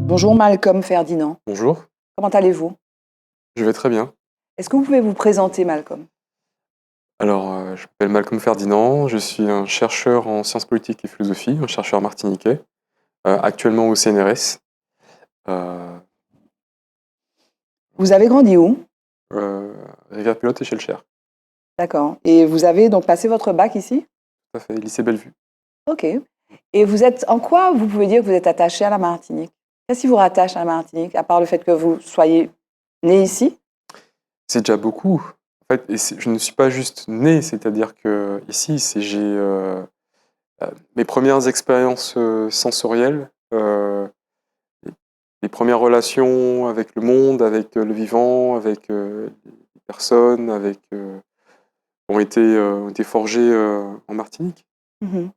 Bonjour Malcolm Ferdinand, Bonjour, comment allez-vous? je vais très bien. Est-ce que vous pouvez vous présenter Malcolm? Alors, je m'appelle Malcolm Ferdinand, je suis un chercheur en sciences politiques et philosophie, un chercheur martiniquais, actuellement au CNRS. Euh, Vous avez grandi où? euh, Rivière-Pilote et Schellcher, D'accord. Et vous avez donc passé votre bac ici? tout à fait, lycée Bellevue. Ok. Et vous êtes en quoi vous pouvez dire que vous êtes attaché à la Martinique? Qu'est-ce qui vous rattache à la Martinique, à part le fait que vous soyez né ici? C'est déjà beaucoup. En fait, je ne suis pas juste né, c'est-à-dire que ici, mes premières expériences sensorielles, les premières relations avec le monde, avec le vivant, avec les personnes, ont été forgés en Martinique. Mhm.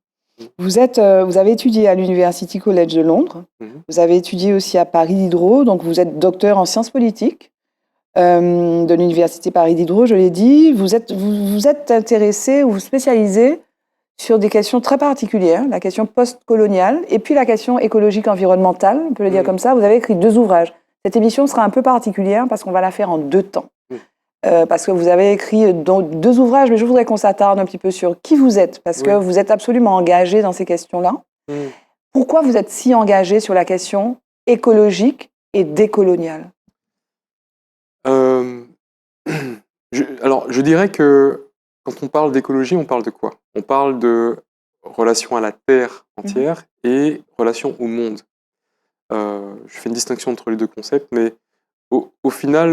Vous avez étudié à l'University College de Londres. Mhm. Vous avez étudié aussi à Paris Diderot, donc vous êtes docteur en sciences politiques de l'Université Paris Diderot, je l'ai dit. Vous êtes intéressé ou spécialisé sur des questions très particulières, la question post-coloniale et puis la question écologique environnementale, on peut le dire comme ça. Vous avez écrit 2 ouvrages. Cette émission sera un peu particulière parce qu'on va la faire en 2 temps. Parce que vous avez écrit 2 ouvrages, mais je voudrais qu'on s'attarde un petit peu sur qui vous êtes, parce que vous êtes absolument engagé dans ces questions-là. Pourquoi vous êtes si engagé sur la question écologique et décoloniale? Euh, alors, je dirais que quand on parle d'écologie, on parle de quoi? On parle de relation à la Terre entière et relation au monde. Je fais une distinction entre les deux concepts, mais au final,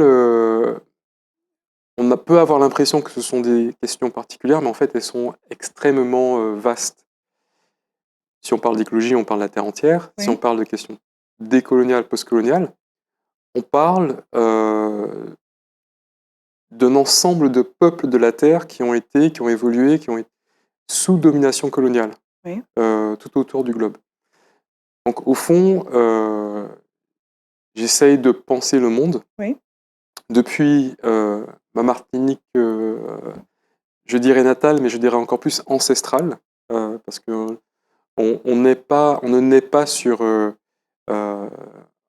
peut avoir l'impression que ce sont des questions particulières, mais en fait, elles sont extrêmement vastes. Si on parle d'écologie, on parle de la Terre entière. Si on parle de questions décoloniales, postcoloniales, on parle d'un ensemble de peuples de la Terre qui ont évolué, qui ont été sous domination coloniale, tout autour du globe. Donc au fond, j'essaye de penser le monde depuis ma Martinique, je dirais natale, mais je dirais encore plus ancestrale, parce que on ne naît pas sur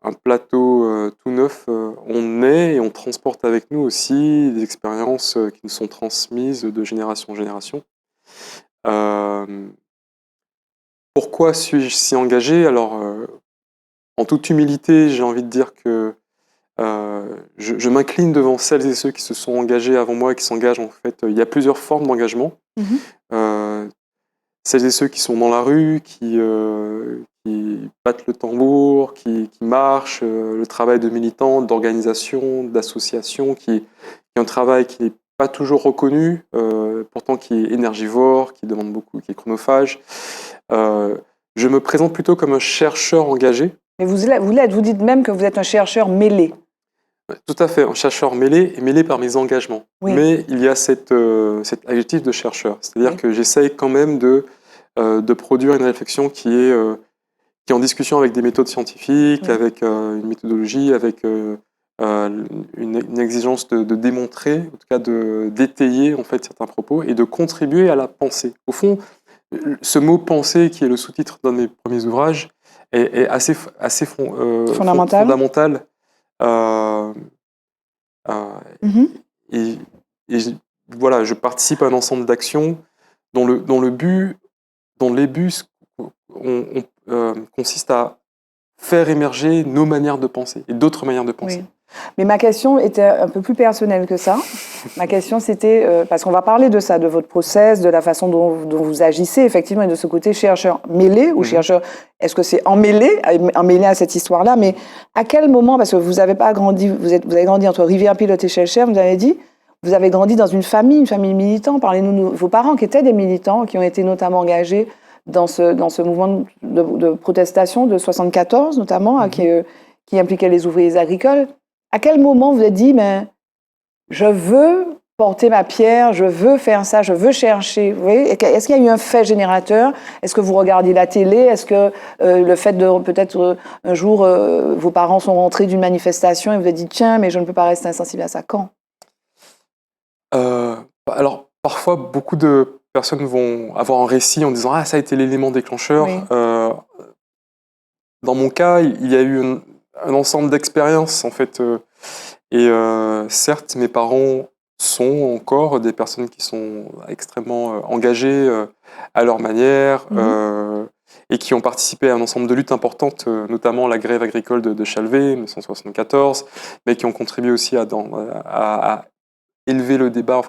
un plateau tout neuf. On naît et on transporte avec nous aussi des expériences qui nous sont transmises de génération en génération. Pourquoi suis-je si engagé? Alors, en toute humilité, j'ai envie de dire que je m'incline devant celles et ceux qui se sont engagés avant moi et qui s'engagent en fait. Il y a plusieurs formes d'engagement. Celles et ceux qui sont dans la rue, qui battent le tambour, qui marchent, le travail de militants, d'organisations, d'associations, qui est un travail qui n'est pas toujours reconnu, pourtant qui est énergivore, qui demande beaucoup, qui est chronophage. Je me présente plutôt comme un chercheur engagé. Mais vous dites même que vous êtes un chercheur mêlé. Tout à fait, un chercheur mêlé et mêlé par mes engagements. Mais il y a cet adjectif de chercheur, c'est-à-dire que j'essaye quand même de produire une réflexion qui est en discussion avec des méthodes scientifiques, avec une méthodologie, avec une exigence de démontrer, en tout cas d'étayer en fait certains propos et de contribuer à la pensée. Au fond, ce mot pensée, qui est le sous-titre d'un de mes premiers ouvrages, est assez fondamental. Et voilà, je participe à un ensemble d'actions dont les buts consistent à faire émerger nos manières de penser et d'autres manières de penser. Mais ma question était un peu plus personnelle que ça. Ma question, c'était, parce qu'on va parler de ça, de votre process, de la façon dont vous agissez, effectivement, et de ce côté chercheur mêlé ou chercheur, est-ce que c'est emmêlé à cette histoire-là? Mais à quel moment, parce que vous n'avez pas grandi, vous avez grandi entre Rivière-Pilote et Schellcher, vous avez dit, vous avez grandi dans une famille militante. Parlez-nous de vos parents qui étaient des militants, qui ont été notamment engagés dans ce mouvement de protestation de 74, notamment, qui impliquait les ouvriers agricoles. À quel moment vous avez dit, mais je veux porter ma pierre, je veux faire ça, je veux chercher? Vous voyez, est-ce qu'il y a eu un fait générateur? Est-ce que vous regardiez la télé? Est-ce que le fait de peut-être un jour vos parents sont rentrés d'une manifestation et vous avez dit, tiens, mais je ne peux pas rester insensible à ça? Quand? Alors, parfois, beaucoup de personnes vont avoir un récit en disant « Ah, ça a été l'élément déclencheur ». Dans mon cas, il y a eu un ensemble d'expériences, en fait. Certes, mes parents sont encore des personnes qui sont extrêmement engagées à leur manière et qui ont participé à un ensemble de luttes importantes, notamment la grève agricole de Chalvet, 1974, mais qui ont contribué aussi à élever le débat,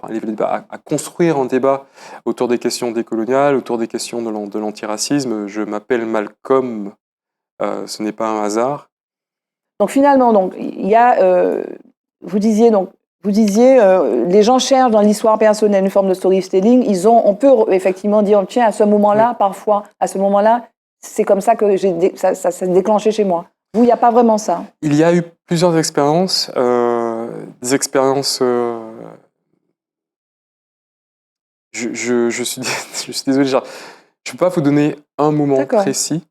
à construire un débat autour des questions décoloniales, autour des questions de l'antiracisme. Je m'appelle Malcolm, ce n'est pas un hasard. Donc finalement, donc, il y a, vous disiez, les gens cherchent dans l'histoire personnelle une forme de storytelling. On peut effectivement dire, tiens, à ce moment-là, parfois, à ce moment-là, c'est comme ça que ça s'est déclenché chez moi. Vous, il n'y a pas vraiment ça. Il y a eu plusieurs expériences, des expériences. Je suis désolé, je ne peux pas vous donner un moment précis.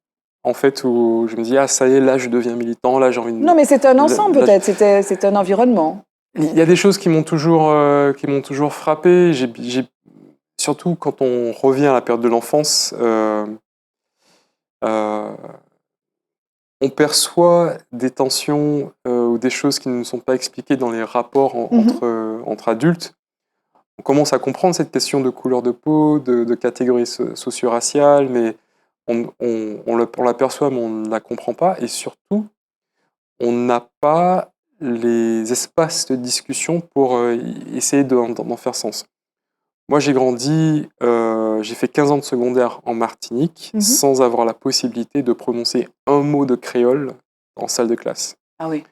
En fait, où je me dis, ah, ça y est, là, je deviens militant, là, j'ai envie de... Non, mais c'est un ensemble, peut-être, c'est un environnement. Il y a des choses qui m'ont toujours frappé. Surtout quand on revient à la période de l'enfance, on perçoit des tensions ou des choses qui ne sont pas expliquées dans les rapports entre adultes. On commence à comprendre cette question de couleur de peau, de catégorie socio-raciale, mais on l'aperçoit, mais on ne la comprend pas. Et surtout, on n'a pas les espaces de discussion pour essayer d'en faire sens. Moi, j'ai grandi, j'ai fait 15 ans de secondaire en Martinique sans avoir la possibilité de prononcer un mot de créole en salle de classe. Ah oui.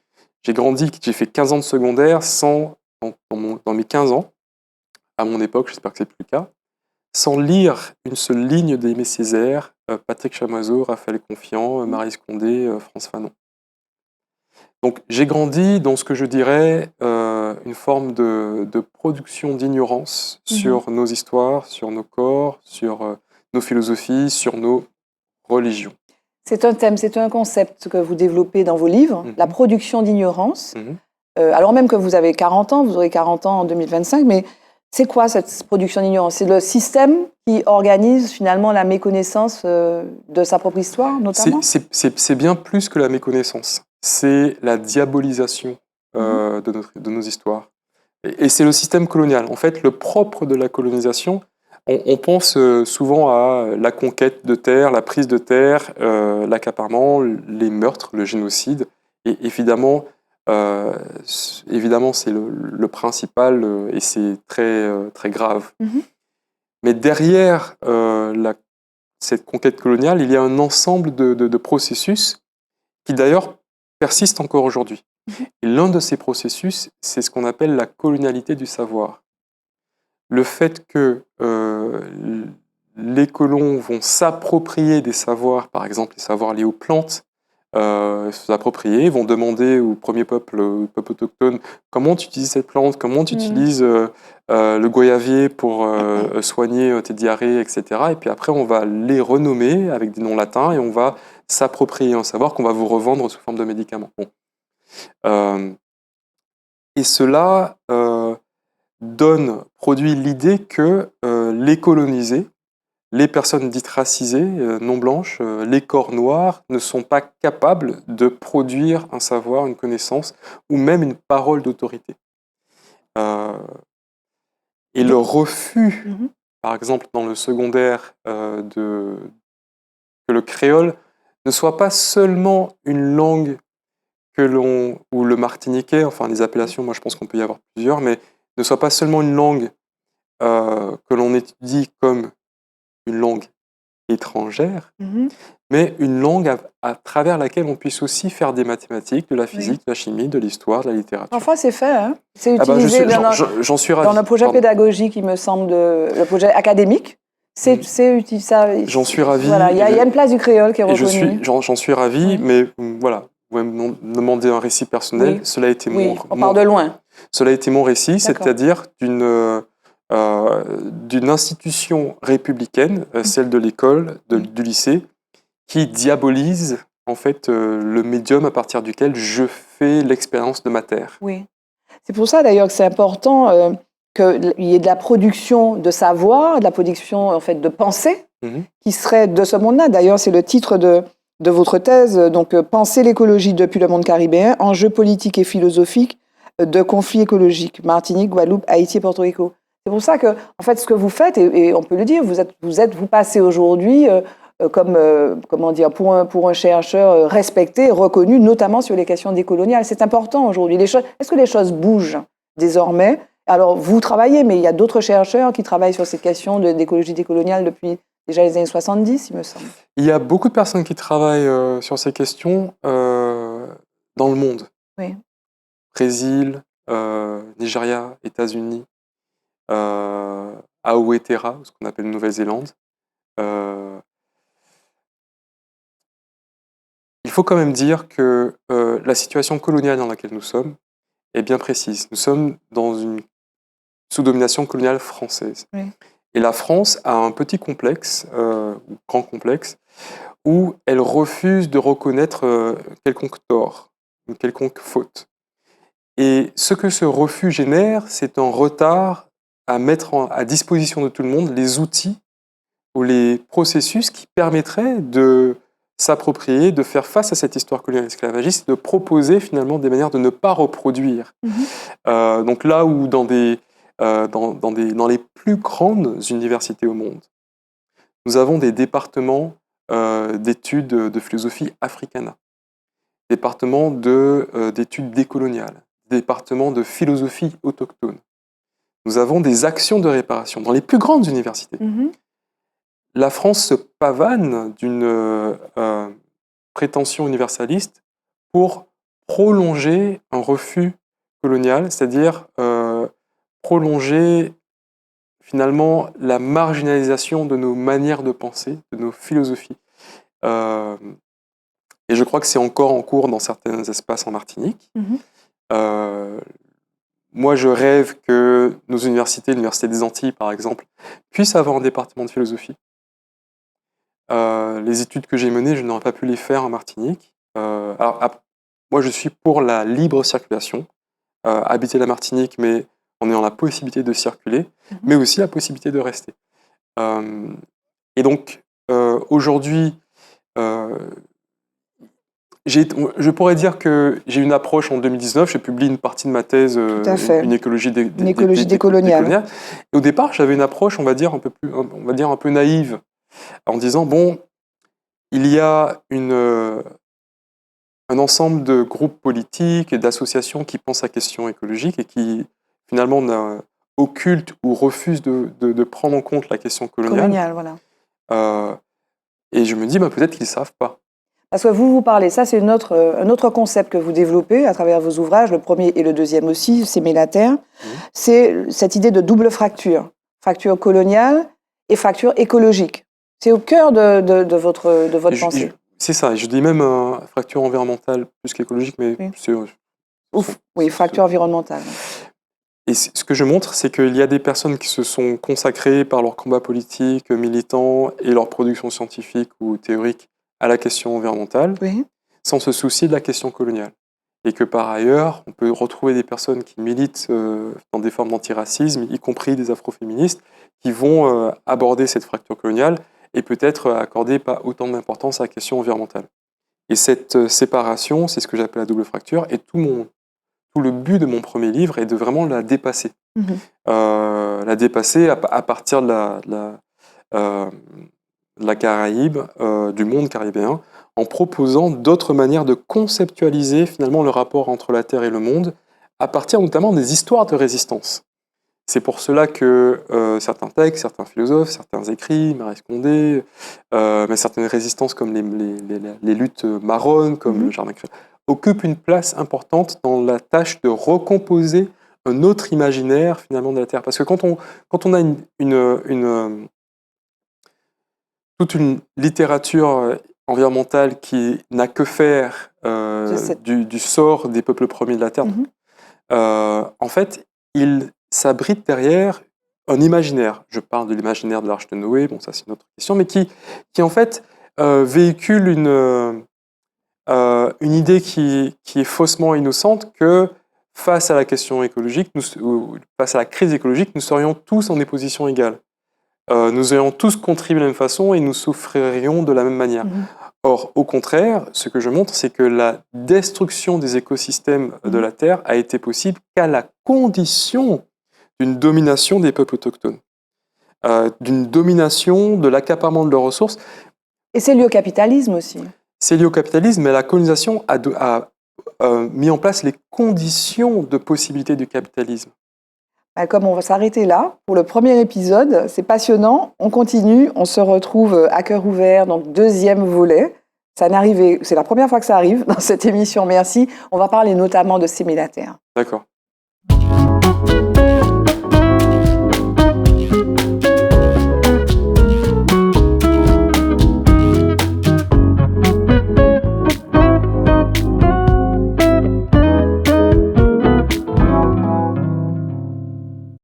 J'ai fait 15 ans de secondaire dans mes 15 ans, à mon époque, j'espère que c'est plus le cas, sans lire une seule ligne d'Aimé Césaire, Patrick Chamoiseau, Raphaël Confiant, Maryse Condé, France Fanon. Donc j'ai grandi dans ce que je dirais une forme de production d'ignorance sur nos histoires, sur nos corps, sur nos philosophies, sur nos religions. C'est un thème, c'est un concept que vous développez dans vos livres, la production d'ignorance. Alors même que vous avez 40 ans, vous aurez 40 ans en 2025, mais c'est quoi cette production d'ignorance? C'est le système qui organise finalement la méconnaissance de sa propre histoire, notamment? C'est bien plus que la méconnaissance. C'est la diabolisation de nos histoires. Et c'est le système colonial. En fait, le propre de la colonisation, on pense souvent à la conquête de terre, la prise de terre, l'accaparement, les meurtres, le génocide. Et évidemment, c'est le principal et c'est très, très grave. Mais derrière cette conquête coloniale, il y a un ensemble de processus qui d'ailleurs persistent encore aujourd'hui. Et l'un de ces processus, c'est ce qu'on appelle la colonialité du savoir. Le fait que les colons vont s'approprier des savoirs, par exemple les savoirs liés aux plantes, s'approprier, vont demander au premier peuple autochtone comment tu utilises cette plante, comment tu utilises le goyavier pour soigner tes diarrhées, etc. Et puis après, on va les renommer avec des noms latins et on va s'approprier un savoir qu'on va vous revendre sous forme de médicaments. Et cela produit l'idée que les colonisés, les personnes dites racisées, non blanches, les corps noirs, ne sont pas capables de produire un savoir, une connaissance, ou même une parole d'autorité. Et le refus, par exemple dans le secondaire, que le créole ne soit pas seulement une langue ou le martiniquais, enfin les appellations, moi je pense qu'on peut y avoir plusieurs, mais ne soit pas seulement une langue que l'on étudie comme une langue étrangère, mais une langue à travers laquelle on puisse aussi faire des mathématiques, de la physique, de la chimie, de l'histoire, de la littérature. Parfois c'est fait, hein. C'est utilisé j'en suis ravi. Dans le projet pédagogique, il me semble, le projet académique. C'est utilisé ça. J'en suis ravi. Voilà, il y a une place du créole qui est reconnue. J'en suis ravi, mais voilà, vous me demandez un récit personnel, cela a été on part de loin. Cela a été mon récit, c'est-à-dire d'une institution républicaine, celle de l'école, du lycée, qui diabolise en fait le médium à partir duquel je fais l'expérience de ma terre. Oui, c'est pour ça d'ailleurs que c'est important qu'il y ait de la production de savoir, de la production en fait de pensée, qui serait de ce monde-là. D'ailleurs, c'est le titre de votre thèse, donc penser l'écologie depuis le monde caribéen, enjeux politiques et philosophiques de conflits écologiques, Martinique, Guadeloupe, Haïti et Porto Rico. C'est pour ça que, en fait, ce que vous faites, et on peut le dire, vous passez aujourd'hui comme, comment dire, pour un chercheur respecté, reconnu, notamment sur les questions décoloniales. C'est important aujourd'hui. Est-ce que les choses bougent désormais? Alors, vous travaillez, mais il y a d'autres chercheurs qui travaillent sur ces questions d'écologie décoloniale depuis déjà les années 70, il me semble. Il y a beaucoup de personnes qui travaillent sur ces questions dans le monde. Oui. Brésil, Nigeria, États-Unis, Aouétera, ce qu'on appelle Nouvelle-Zélande. Il faut quand même dire que la situation coloniale dans laquelle nous sommes est bien précise. Nous sommes sous domination coloniale française. Oui. Et la France a un petit complexe, ou grand complexe, où elle refuse de reconnaître quelconque tort, une quelconque faute. Et ce que ce refus génère, c'est un retard à mettre à disposition de tout le monde les outils ou les processus qui permettraient de s'approprier, de faire face à cette histoire coloniale esclavagiste, de proposer finalement des manières de ne pas reproduire. Donc là où dans les plus grandes universités au monde, nous avons des départements d'études de philosophie africana, départements d'études décoloniales, départements de philosophie autochtone. Nous avons des actions de réparation dans les plus grandes universités. La France se pavane d'une prétention universaliste pour prolonger un refus colonial, c'est-à-dire prolonger finalement la marginalisation de nos manières de penser, de nos philosophies. Et je crois que c'est encore en cours dans certains espaces en Martinique. Moi, je rêve que nos universités, l'Université des Antilles par exemple, puissent avoir un département de philosophie. Les études que j'ai menées, je n'aurais pas pu les faire en Martinique. Moi, je suis pour la libre circulation, habiter la Martinique, mais en ayant la possibilité de circuler, mais aussi la possibilité de rester. Et donc, aujourd'hui, je pourrais dire que j'ai une approche en 2019, j'ai publié une partie de ma thèse, une écologie décoloniale. Et au départ, j'avais une approche, on va dire un peu naïve, en disant bon, il y a un ensemble de groupes politiques et d'associations qui pensent à la question écologique et qui finalement occultent ou refusent de prendre en compte la question coloniale. Voilà. Et je me dis peut-être qu'ils ne savent pas. Parce que vous parlez, ça c'est un autre concept que vous développez à travers vos ouvrages, le premier et le deuxième aussi, S'aimer la terre. C'est cette idée de double fracture, fracture coloniale et fracture écologique. C'est au cœur de votre pensée. C'est ça, je dis même fracture environnementale plus qu'écologique, mais oui, fracture environnementale. Et ce que je montre, c'est qu'il y a des personnes qui se sont consacrées par leur combat politique, militant et leur production scientifique ou théorique à la question environnementale, sans se soucier de la question coloniale. Et que par ailleurs, on peut retrouver des personnes qui militent dans des formes d'antiracisme, y compris des afroféministes, qui vont aborder cette fracture coloniale et peut-être accorder pas autant d'importance à la question environnementale. Et cette séparation, c'est ce que j'appelle la double fracture, et tout le but de mon premier livre est de vraiment la dépasser. La dépasser à partir de la Caraïbe, du monde caribéen, en proposant d'autres manières de conceptualiser finalement le rapport entre la Terre et le monde, à partir notamment des histoires de résistance. C'est pour cela que certains textes, certains philosophes, certains écrits, Maurice Condé, mais certaines résistances comme les luttes marronnes, comme le Jardin Créole, occupent une place importante dans la tâche de recomposer un autre imaginaire finalement de la Terre. Parce que quand on a toute une littérature environnementale qui n'a que faire du sort des peuples premiers de la Terre, en fait, il s'abrite derrière un imaginaire. Je parle de l'imaginaire de l'Arche de Noé, bon ça c'est une autre question, mais qui en fait véhicule une idée qui est faussement innocente que face à la question écologique, face à la crise écologique, nous serions tous en des positions égales. Nous aurions tous contribué de la même façon et nous souffririons de la même manière. Or, au contraire, ce que je montre, c'est que la destruction des écosystèmes de la Terre a été possible qu'à la condition d'une domination des peuples autochtones, d'une domination de l'accaparement de leurs ressources. Et c'est lié au capitalisme aussi. C'est lié au capitalisme, mais la colonisation a mis en place les conditions de possibilité du capitalisme. Comme on va s'arrêter là pour le premier épisode, c'est passionnant. On continue, on se retrouve à cœur ouvert, donc deuxième volet. C'est la première fois que ça arrive dans cette émission, merci. On va parler notamment de Séméla Terre. D'accord.